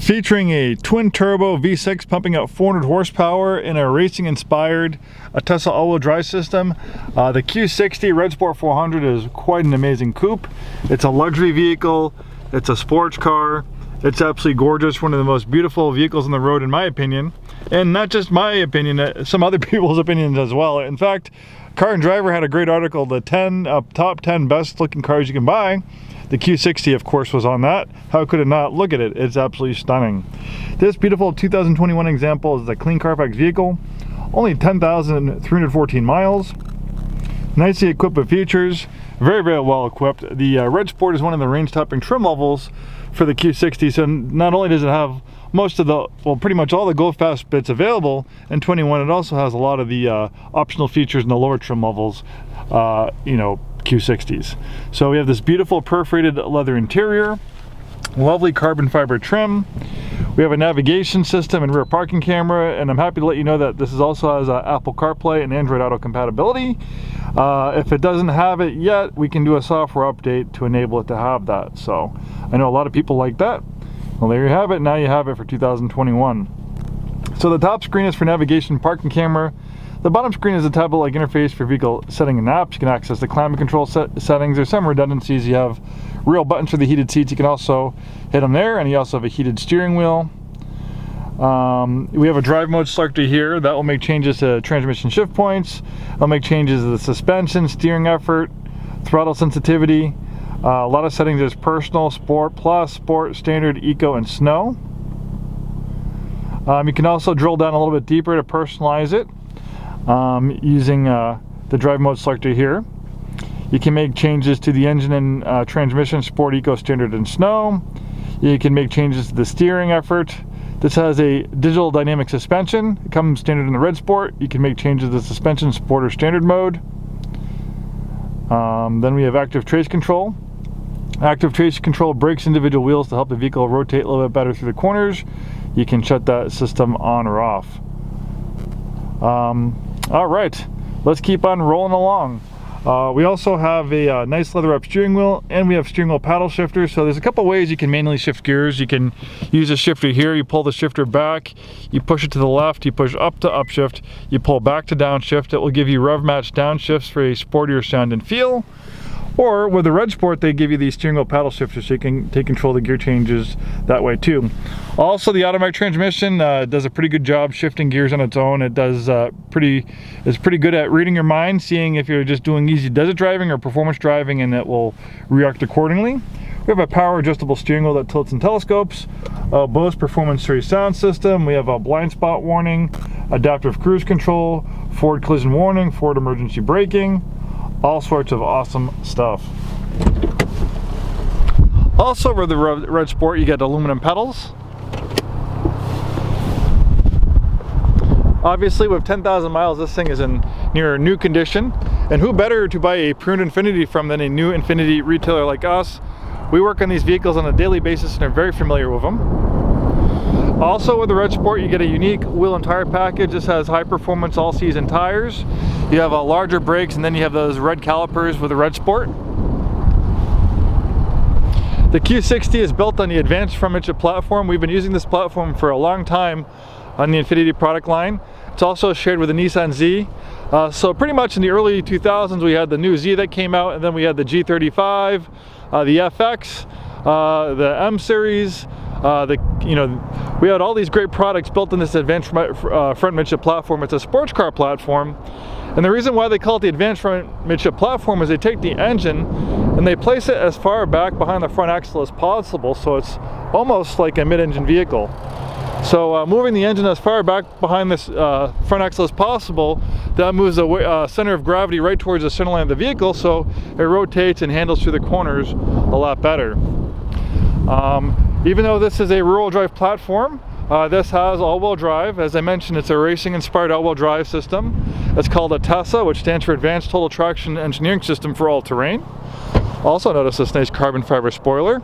Featuring a twin-turbo V6 pumping out 400 horsepower in a racing-inspired Tesla all-wheel drive system. The Q60 Red Sport 400 is quite an amazing coupe. It's a luxury vehicle, it's a sports car, it's absolutely gorgeous, one of the most beautiful vehicles on the road in my opinion. And not just my opinion, some other people's opinions as well. In fact, Car and Driver had a great article, the top 10 best looking cars you can buy. The Q60, of course, was on that. How could it not? Look at it. It's absolutely stunning. This beautiful 2021 example is a clean Carfax vehicle. Only 10,314 miles. Nicely equipped with features. Very, very well equipped. The Red Sport is one of the range-topping trim levels for the Q60. So not only does it have most of the, well, pretty much all the Go Fast bits available in 21, it also has a lot of the optional features in the lower trim levels, you know, Q60s. So we have this beautiful perforated leather interior, lovely carbon fiber trim. We have a navigation system and rear parking camera, and I'm happy to let you know that this also has Apple CarPlay and Android Auto compatibility. If it doesn't have it yet, we can do a software update to enable it to have that. So I know a lot of people like that. Well, there you have it. Now you have it for 2021. So the top screen is for navigation, parking camera. The bottom screen is a tablet-like interface for vehicle setting and apps. You can access the climate control settings. There's some redundancies. You have real buttons for the heated seats. You can also hit them there, and you also have a heated steering wheel. We have a drive mode selector here that will make changes to transmission shift points. It'll make changes to the suspension, steering effort, throttle sensitivity. A lot of settings. There's personal, sport, plus, sport, standard, eco, and snow. You can also drill down a little bit deeper to personalize it. Using the drive mode selector here. You can make changes to the engine and transmission, sport, eco, standard, and snow. You can make changes to the steering effort. This has a digital dynamic suspension. It comes standard in the Red Sport. You can make changes to the suspension, sport, or standard mode. Then we have active trace control. Active trace control brakes individual wheels to help the vehicle rotate a little bit better through the corners. You can shut that system on or off. All right, let's keep on rolling along. We also have a nice leather up steering wheel, and we have steering wheel paddle shifters. So there's a couple ways you can manually shift gears. You can use a shifter here. You pull the shifter back, you push it to the left, you push up to upshift, you pull back to downshift. It will give you rev match downshifts for a sportier sound and feel. Or with the Red Sport, they give you these steering wheel paddle shifters so you can take control of the gear changes that way too. Also, the automatic transmission does a pretty good job shifting gears on its own. It does it's pretty good at reading your mind, seeing if you're just doing easy desert driving or performance driving, and it will react accordingly. We have a power adjustable steering wheel that tilts and telescopes, Bose Performance Series sound system. We have a blind spot warning, adaptive cruise control, forward collision warning, forward emergency braking. All sorts of awesome stuff. Also with the Red Sport, you get aluminum pedals. Obviously, with 10,000 miles, this thing is in near new condition. And who better to buy a pre-owned Infiniti from than a new Infiniti retailer like us? We work on these vehicles on a daily basis and are very familiar with them. Also with the Red Sport, you get a unique wheel and tire package. This has high performance all season tires. You have larger brakes, and then you have those red calipers with the Red Sport. The Q60 is built on the advanced front midget platform. We've been using this platform for a long time on the Infiniti product line. It's also shared with the Nissan Z. So pretty much in the early 2000s, we had the new Z that came out, and then we had the G35, the FX, the M series. We had all these great products built in this advanced front midget platform. It's a sports car platform, and the reason why they call it the advanced front midget platform is they take the engine and they place it as far back behind the front axle as possible, so it's almost like a mid-engine vehicle. So moving the engine as far back behind this front axle as possible, that moves the center of gravity right towards the center line of the vehicle, so it rotates and handles through the corners a lot better. Even though this is a rear-wheel drive platform, this has all-wheel drive. As I mentioned, it's a racing-inspired all-wheel drive system. It's called a TESA, which stands for Advanced Total Traction Engineering System for All Terrain. Also notice this nice carbon fiber spoiler.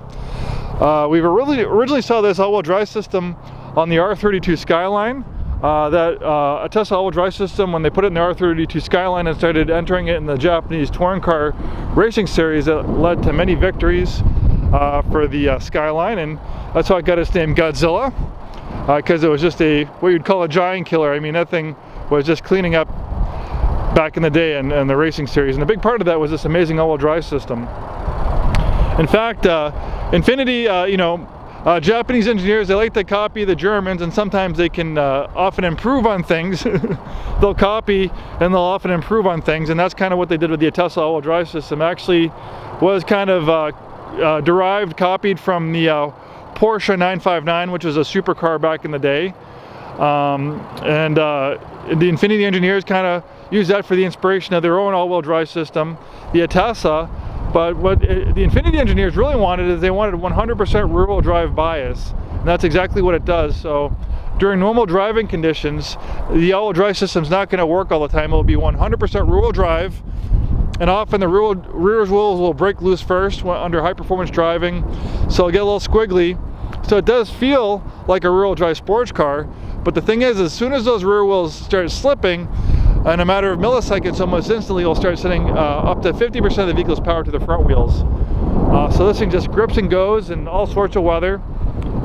We originally saw this all-wheel drive system on the R32 Skyline. A Tesla all-wheel drive system, when they put it in the R32 Skyline and started entering it in the Japanese touring car racing series, it led to many victories. for the Skyline, and that's how it got its name Godzilla, because it was just what you'd call a giant killer. I mean, that thing was just cleaning up back in the day in the racing series, and a big part of that was this amazing all-wheel drive system. In fact, Infiniti, Japanese engineers, they like to copy the Germans, and sometimes they can often improve on things. They'll copy and they'll often improve on things, and that's kind of what they did with the Tesla all-wheel drive system. Actually was kind of copied from the Porsche 959, which was a supercar back in the day. The Infiniti engineers kind of used that for the inspiration of their own all-wheel drive system, the Tesla. But what the Infiniti engineers really wanted is they wanted 100% rear-wheel drive bias, and that's exactly what it does. So during normal driving conditions, the all-wheel drive system is not going to work all the time. It will be 100% rear-wheel drive, and often the rear wheels will break loose first under high-performance driving, so it'll get a little squiggly. So it does feel like a rear-wheel drive sports car, but the thing is, as soon as those rear wheels start slipping, in a matter of milliseconds, almost instantly, you'll start sending up to 50% of the vehicle's power to the front wheels. So this thing just grips and goes in all sorts of weather.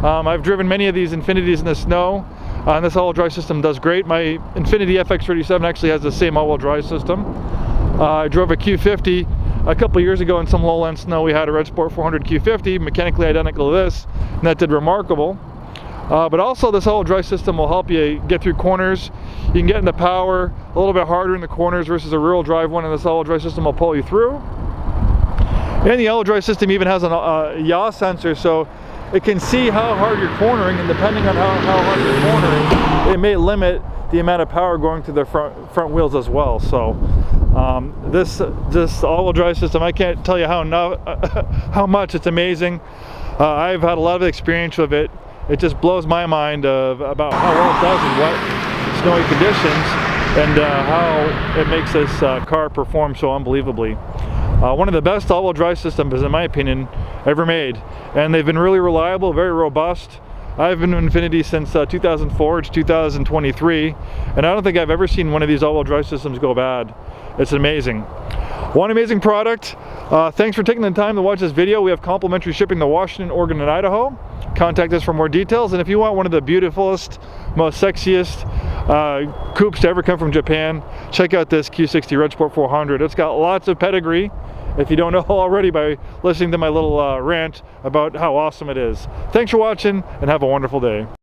I've driven many of these Infinitis in the snow, and this all-wheel drive system does great. My Infiniti FX37 actually has the same all-wheel drive system. I drove a Q50 a couple years ago in some lowland snow. We had a Red Sport 400 Q50, mechanically identical to this, and that did remarkable. But also this all-wheel drive system will help you get through corners. You can get into power a little bit harder in the corners versus a rear-wheel drive one, and this all-wheel drive system will pull you through. And the all-wheel drive system even has a yaw sensor, so it can see how hard you're cornering, and depending on how hard you're cornering, it may limit the amount of power going to the front wheels as well. So this all-wheel drive system, I can't tell you how much it's amazing. I've had a lot of experience with it. It just blows my mind about how well it does in wet, snowy conditions, and how it makes this car perform so unbelievably. One of the best all-wheel drive systems, in my opinion, ever made, and they've been really reliable, very robust. I've been in Infiniti since 2004. It's 2023, and I don't think I've ever seen one of these all-wheel drive systems go bad. It's amazing. One amazing product. Thanks for taking the time to watch this video. We have complimentary shipping to Washington, Oregon, and Idaho. Contact us for more details, and if you want one of the beautifulest, most sexiest coupes to ever come from Japan, check out this Q60 Red Sport 400. It's got lots of pedigree, if you don't know already by listening to my little rant about how awesome it is. Thanks for watching, and have a wonderful day.